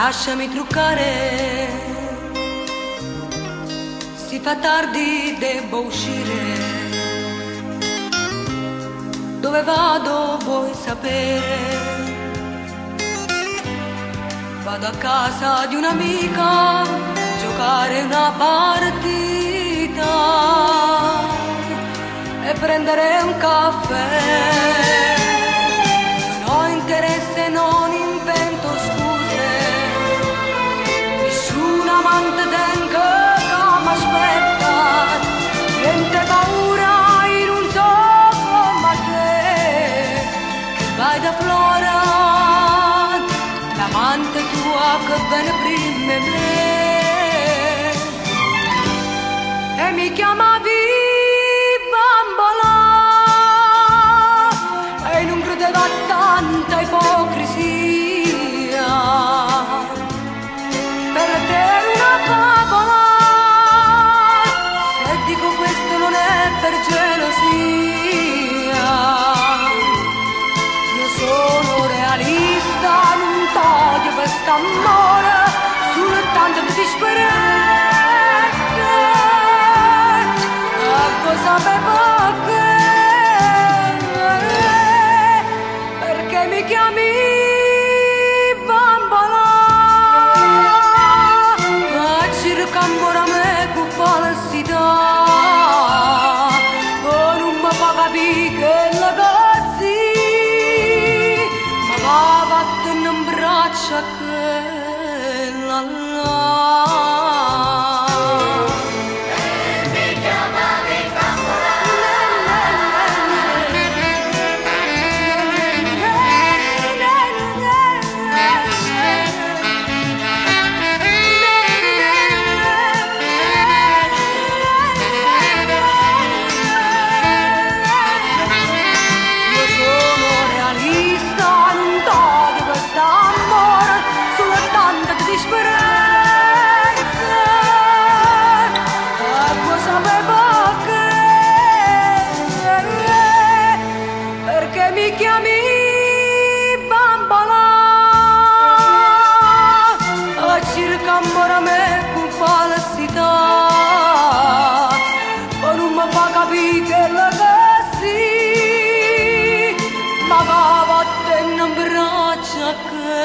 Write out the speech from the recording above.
lasciami truccare, si fa tardi, devo uscire. Dove vado vuoi sapere? Vado a casa di un'amica a giocare una partita e prendere un caffè. Non ho interesse, non invento scuse, nessun amante tengo che m'aspetta, niente paura in un gioco ma te che vai da Flora, l'amante tua che viene prima di me e mi chiamavi tanta ipocrisia, per te una favola, se dico questo non è per gelosia, io sono realista, non t'odio quest'amore, soltanto di disperare, a cosa sapevo che mi chiami bambola, ma circa ancora me con falsità, non mi fa capire che la così, ma va vattene in braccia che la mi chiami bambola, a circa ancora me con falsità, ma non mi fa capire che la così, ma va vattene in braccia che